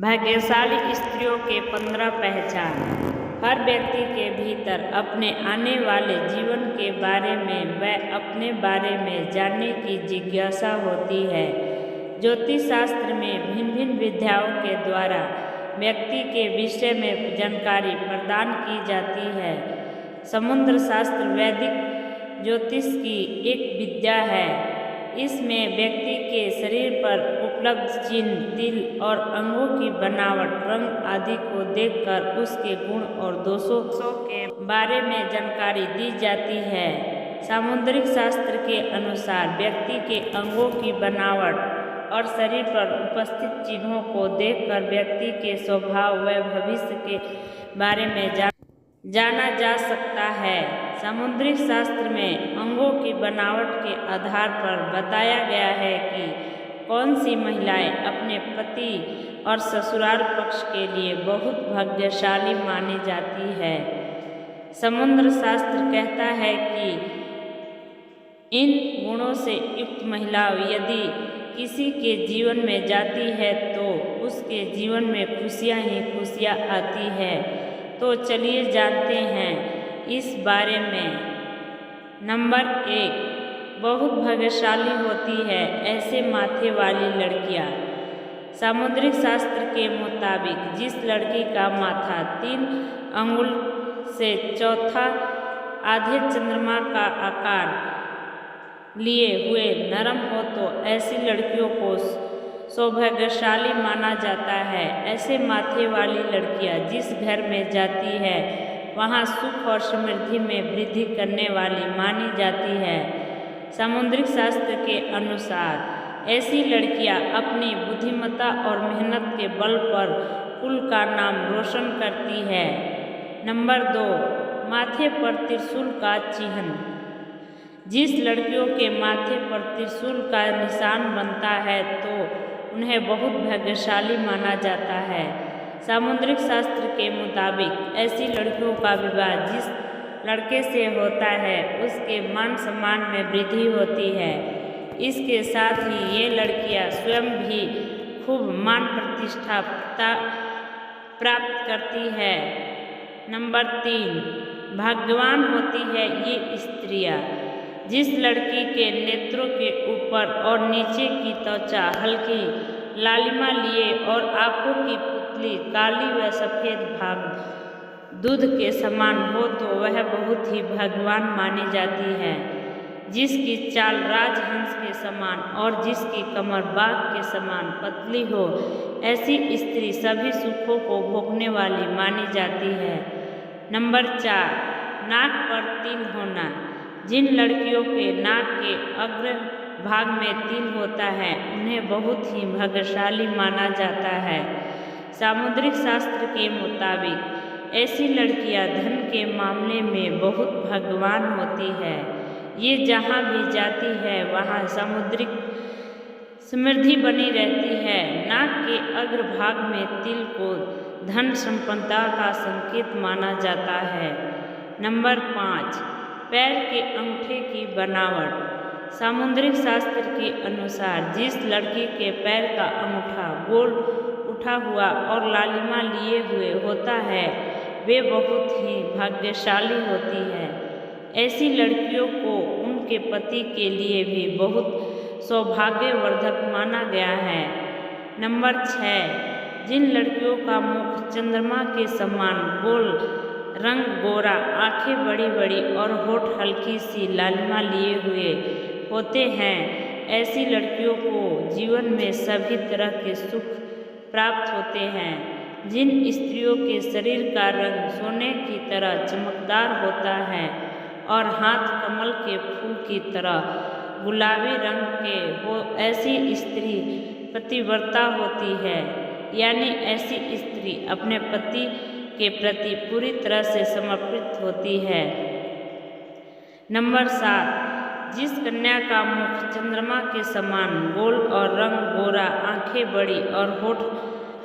भाग्यशाली स्त्रियों के 15 पहचान। हर व्यक्ति के भीतर अपने आने वाले जीवन के बारे में व अपने बारे में जानने की जिज्ञासा होती है। ज्योतिष शास्त्र में भिन्न भिन्न विद्याओं के द्वारा व्यक्ति के विषय में जानकारी प्रदान की जाती है। समुद्र शास्त्र वैदिक ज्योतिष की एक विद्या है। इसमें व्यक्ति के शरीर पर उपलब्ध चिन्ह, तिल और अंगों की बनावट, रंग आदि को देखकर उसके गुण और दोषों के बारे में जानकारी दी जाती है। सामुद्रिक शास्त्र के अनुसार व्यक्ति के अंगों की बनावट और शरीर पर उपस्थित चिन्हों को देखकर व्यक्ति के स्वभाव व भविष्य के बारे में जाना जा सकता है। सामुद्रिक शास्त्र में अंगों की बनावट के आधार पर बताया गया है कि कौन सी महिलाएं अपने पति और ससुराल पक्ष के लिए बहुत भाग्यशाली मानी जाती है। समुद्र शास्त्र कहता है कि इन गुणों से युक्त महिला यदि किसी के जीवन में जाती है तो उसके जीवन में खुशियां ही खुशियां आती है। तो चलिए जानते हैं इस बारे में। नंबर 1, बहुत भाग्यशाली होती है ऐसे माथे वाली लड़कियां। सामुद्रिक शास्त्र के मुताबिक जिस लड़की का माथा 3 अंगुल से चौथा आधे चंद्रमा का आकार लिए हुए नरम हो तो ऐसी लड़कियों को सौभाग्यशाली माना जाता है। ऐसे माथे वाली लड़कियां जिस घर में जाती है वहां सुख और समृद्धि में वृद्धि करने वाली मानी जाती है। सामुद्रिक शास्त्र के अनुसार ऐसी लड़कियां अपनी बुद्धिमत्ता और मेहनत के बल पर कुल का नाम रोशन करती है। नंबर 2, माथे पर त्रिशूल का चिन्ह। जिस लड़कियों के माथे पर त्रिशूल का निशान बनता है तो उन्हें बहुत भाग्यशाली माना जाता है। सामुद्रिक शास्त्र के मुताबिक ऐसी लड़कियों का विवाह जिस लड़के से होता है उसके मान सम्मान में वृद्धि होती है। इसके साथ ही ये लड़कियां स्वयं भी खूब मान प्रतिष्ठा प्राप्त करती है। नंबर 3, भाग्यवान होती है ये स्त्रियां। जिस लड़की के नेत्रों के ऊपर और नीचे की त्वचा हल्की लालिमा लिए और आँखों की पुतली काली व सफ़ेद भाग दूध के समान हो तो वह बहुत ही भाग्यवान मानी जाती है। जिसकी चाल राजहंस के समान और जिसकी कमर बाघ के समान पतली हो ऐसी स्त्री सभी सुखों को भोगने वाली मानी जाती है। नंबर 4, नाक पर तिल होना। जिन लड़कियों के नाक के अग्र भाग में तिल होता है उन्हें बहुत ही भाग्यशाली माना जाता है। सामुद्रिक शास्त्र के मुताबिक ऐसी लड़कियां धन के मामले में बहुत भाग्यवान होती है। ये जहाँ भी जाती है वहाँ सामुद्रिक समृद्धि बनी रहती है। नाक के अग्र भाग में तिल को धन संपन्नता का संकेत माना जाता है। नंबर 5, पैर के अंगूठे की बनावट। सामुद्रिक शास्त्र के अनुसार जिस लड़की के पैर का अंगूठा गोल उठा हुआ और लालिमा लिए हुए होता है वे बहुत ही भाग्यशाली होती है। ऐसी लड़कियों को उनके पति के लिए भी बहुत सौभाग्यवर्धक माना गया है। नंबर 6, जिन लड़कियों का मुख चंद्रमा के समान गोल, रंग गोरा, आंखें बड़ी बड़ी और होठ हल्की सी लालिमा लिए हुए होते हैं ऐसी लड़कियों को जीवन में सभी तरह के सुख प्राप्त होते हैं। जिन स्त्रियों के शरीर का रंग सोने की तरह चमकदार होता है और हाथ कमल के फूल की तरह गुलाबी रंग के हो ऐसी स्त्री पतिव्रता होती है। यानी ऐसी स्त्री अपने पति के प्रति पूरी तरह से समर्पित होती है। नंबर 7, जिस कन्या का मुख चंद्रमा के समान गोल और रंग गोरा, आंखें बड़ी और होठ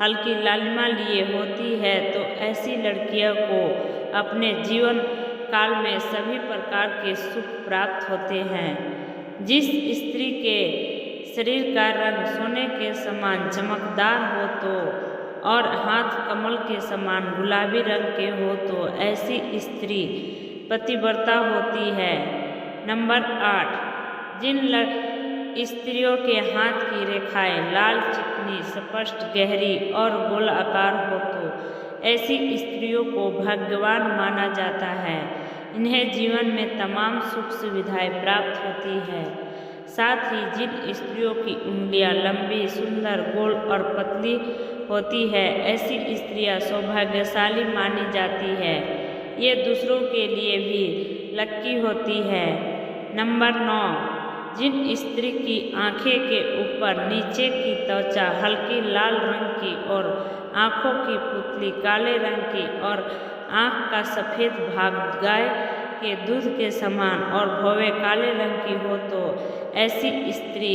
हल्की लालिमा लिए होती है तो ऐसी लड़कियों को अपने जीवन काल में सभी प्रकार के सुख प्राप्त होते हैं। जिस स्त्री के शरीर का रंग सोने के समान चमकदार हो तो और हाथ कमल के समान गुलाबी रंग के हो तो ऐसी स्त्री पतिव्रता होती है। नंबर 8, जिन स्त्रियों के हाथ की रेखाएं लाल, चिकनी, स्पष्ट, गहरी और गोलाकार हो तो ऐसी स्त्रियों को भाग्यवान माना जाता है। इन्हें जीवन में तमाम सुख सुविधाएं प्राप्त होती है। साथ ही जिन स्त्रियों की उंगलियां लंबी, सुंदर, गोल और पतली होती है, ऐसी स्त्रियां सौभाग्यशाली मानी जाती है। ये दूसरों के लिए भी लक्की होती है। नंबर 9, जिन स्त्री की आंखें के ऊपर नीचे की त्वचा हल्की लाल रंग की और आंखों की पुतली काले रंग की और आंख का सफ़ेद भाग गाय के दूध के समान और भौवें काले रंग की हो तो ऐसी स्त्री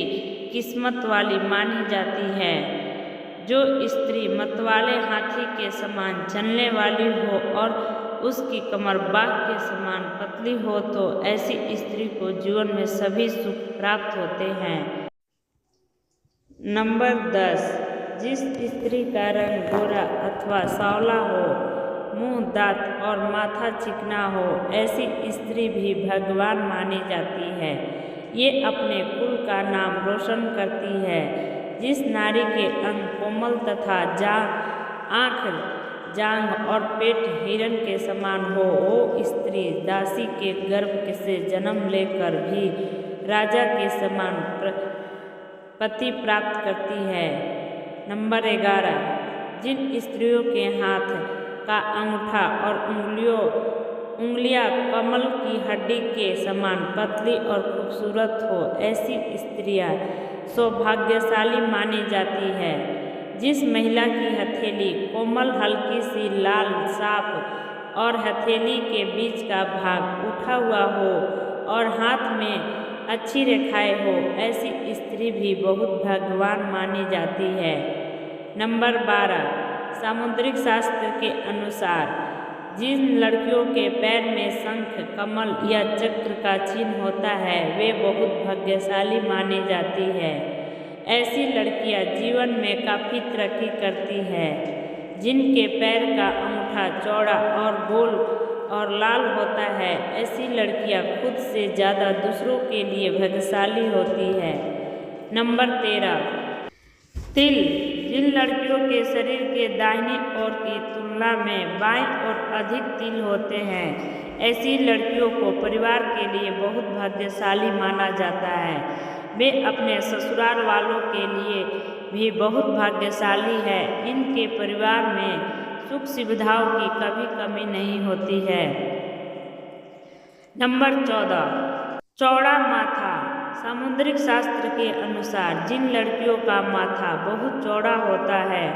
किस्मत वाली मानी जाती है। जो स्त्री मतवाले हाथी के समान चलने वाली हो और उसकी कमर बाघ के समान पतली हो तो ऐसी स्त्री को जीवन में सभी सुख प्राप्त होते हैं। नंबर 10, जिस स्त्री का रंग गोरा अथवा सांवला हो, मुंह, दांत और माथा चिकना हो, ऐसी स्त्री भी भगवान मानी जाती है। ये अपने कुल का नाम रोशन करती है। जिस नारी के अंग कोमल तथा आँख, जांघ और पेट हिरण के समान हो, वो स्त्री दासी के गर्भ से जन्म लेकर भी राजा के समान पति प्राप्त करती है। नंबर 11, जिन स्त्रियों के हाथ का अंगूठा और उंगलियां कमल की हड्डी के समान पतली और खूबसूरत हो, ऐसी स्त्रियां सौभाग्यशाली मानी जाती है। जिस महिला की हथेली कोमल, हल्की सी लाल, साफ और हथेली के बीच का भाग उठा हुआ हो और हाथ में अच्छी रेखाएं हो, ऐसी स्त्री भी बहुत भाग्यवान मानी जाती है। नंबर 12, सामुद्रिक शास्त्र के अनुसार जिन लड़कियों के पैर में शंख, कमल या चक्र का चिन्ह होता है, वे बहुत भाग्यशाली मानी जाती है। ऐसी लड़कियां जीवन में काफ़ी तरक्की करती है। जिनके पैर का अंगूठा चौड़ा और गोल और लाल होता है, ऐसी लड़कियां खुद से ज़्यादा दूसरों के लिए भाग्यशाली होती है। नंबर 13, तिल, जिन लड़कियों के शरीर के दाहिनी ओर की तुलना में बाईं ओर अधिक तिल होते हैं, ऐसी लड़कियों को परिवार के लिए बहुत भाग्यशाली माना जाता है। वे अपने ससुराल वालों के लिए भी बहुत भाग्यशाली है। इनके परिवार में सुख सुविधाओं की कभी कमी नहीं होती है। नंबर 14, चौड़ा माथा, सामुद्रिक शास्त्र के अनुसार जिन लड़कियों का माथा बहुत चौड़ा होता है,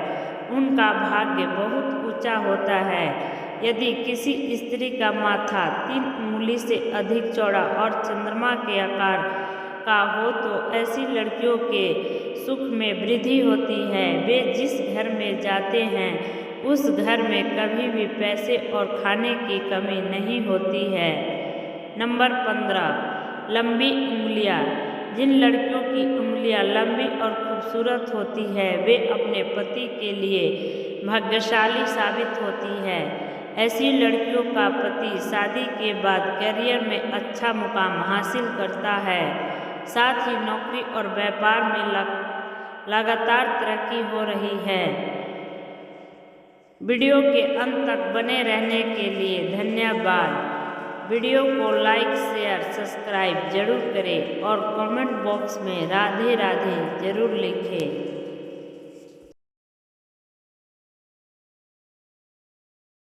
उनका भाग्य बहुत ऊंचा होता है। यदि किसी स्त्री का माथा 3 उंगली से अधिक चौड़ा और चंद्रमा के आकार का हो तो ऐसी लड़कियों के सुख में वृद्धि होती है। वे जिस घर में जाते हैं, उस घर में कभी भी पैसे और खाने की कमी नहीं होती है। नंबर 15, लंबी उंगलियां, जिन लड़कियों की उंगलियां लंबी और खूबसूरत होती है, वे अपने पति के लिए भाग्यशाली साबित होती है। ऐसी लड़कियों का पति शादी के बाद करियर में अच्छा मुकाम हासिल करता है। साथ ही नौकरी और व्यापार में लगातार तरक्की हो रही है। वीडियो के अंत तक बने रहने के लिए धन्यवाद। वीडियो को लाइक, शेयर, सब्सक्राइब जरूर करें और कमेंट बॉक्स में राधे राधे जरूर लिखें।